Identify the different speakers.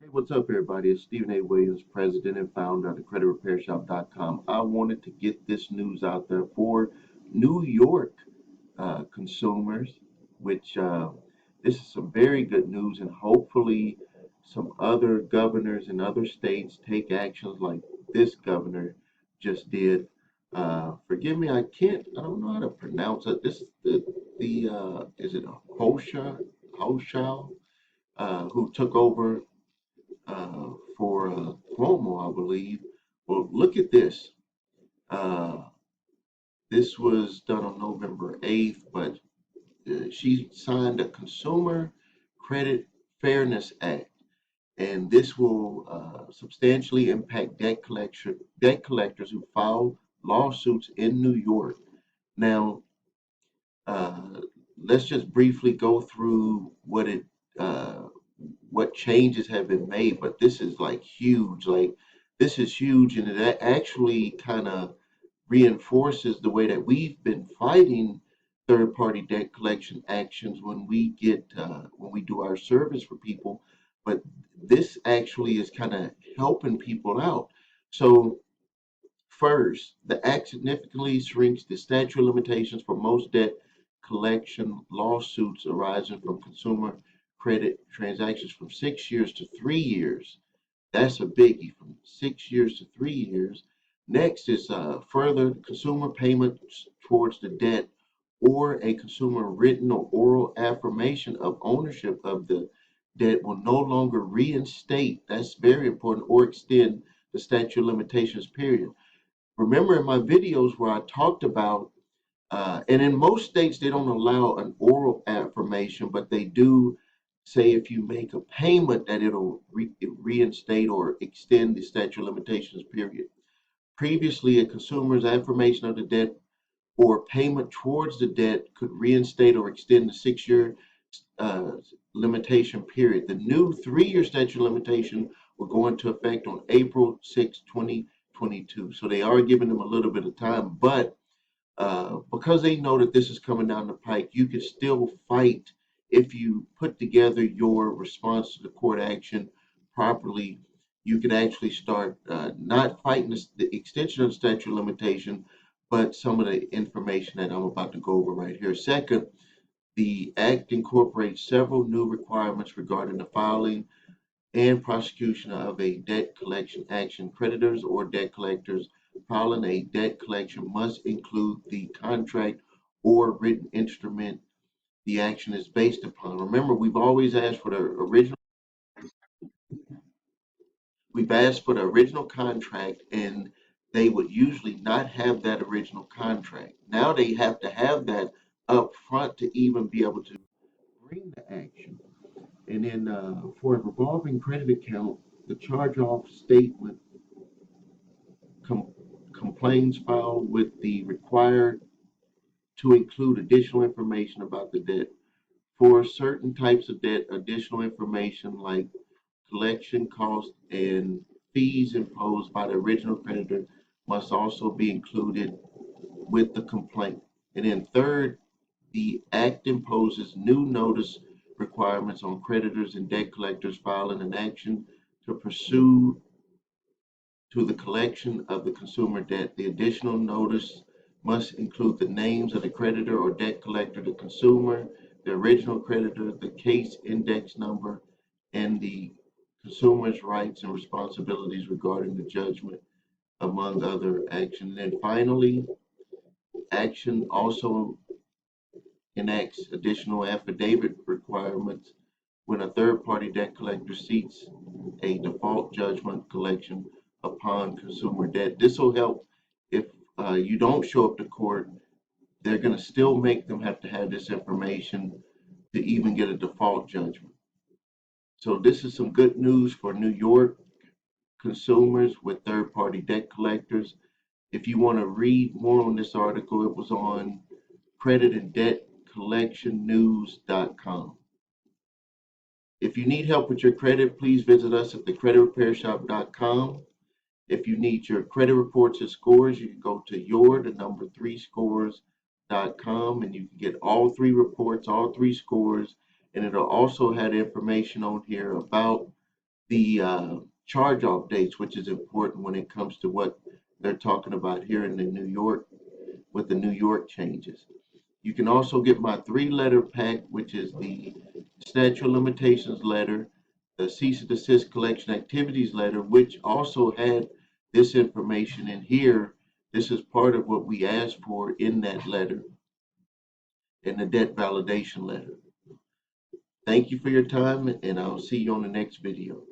Speaker 1: Hey, what's up, everybody? It's Stephen A. Williams, president and founder of the creditrepairshop.com. I wanted to get this news out there for New York consumers, which this is some very good news, and hopefully, some other governors in other states take actions like this governor just did. Forgive me, I don't know how to pronounce it. This is is it Hoshal, who took over for Cuomo, I believe. Well, look at this. Uh, this was done on November 8th, but she signed a Consumer Credit Fairness Act, and this will substantially impact debt collectors who file lawsuits in New York. Now, uh, let's just briefly go through uh, what changes have been made, but this is like huge. Like this is huge, and it actually kind of reinforces the way that we've been fighting third-party debt collection actions when we do our service for people. But this actually is kind of helping people out. So first, the act significantly shrinks the statute of limitations for most debt collection lawsuits arising from consumer credit transactions from 6 years to 3 years. That's a biggie, from 6 years to 3 years. Next is further consumer payments towards the debt or a consumer written or oral affirmation of ownership of the debt will no longer reinstate, that's very important, or extend the statute of limitations period. Remember in my videos where I talked about, and in most states they don't allow an oral affirmation, but they do say if you make a payment that it'll reinstate or extend the statute of limitations period. Previously, a consumer's affirmation of the debt or payment towards the debt could reinstate or extend the 6 year uh, limitation period. The new 3 year statute of limitation will go into effect on April 6, 2022. So they are giving them a little bit of time, but because they know that this is coming down the pike, you can still fight if you put together your response to the court action properly. You can actually start not fighting the extension of the statute of limitation, but some of the information that I'm about to go over right here. Second, the Act incorporates several new requirements regarding the filing and prosecution of a debt collection action. Creditors or debt collectors filing a debt collection must include the contract or written instrument the action is based upon. Remember, we've asked for the original contract, and they would usually not have that original contract. Now they have to have that up front to even be able to bring the action. And then for a revolving credit account, the charge-off statement com- complaints filed with the required to include additional information about the debt. For certain types of debt, additional information like collection costs and fees imposed by the original creditor must also be included with the complaint. And then third, the act imposes new notice requirements on creditors and debt collectors filing an action to pursue to the collection of the consumer debt. The additional notice must include the names of the creditor or debt collector, the consumer, the original creditor, the case index number, and the consumer's rights and responsibilities regarding the judgment, among other actions. And then finally, action also enacts additional affidavit requirements when a third-party debt collector seeks a default judgment collection upon consumer debt. This will help if you don't show up to court. They're going to still make them have to have this information to even get a default judgment. So this is some good news for New York consumers with third-party debt collectors. If you want to read more on this article, it was on credit and debt collectionnews.com. If you need help with your credit, please visit us at thecreditrepairshop.com. If you need your credit reports and scores, you can go to the number three scores.com, and you can get all three reports, all three scores, and it'll also have information on here about the charge-off dates, which is important when it comes to what they're talking about here in the New York with the New York changes. You can also get my three-letter pack, which is the statute of limitations letter, the cease and desist collection activities letter, which also had this information in here. This is part of what we asked for in that letter, in the debt validation letter. Thank you for your time, and I'll see you on the next video.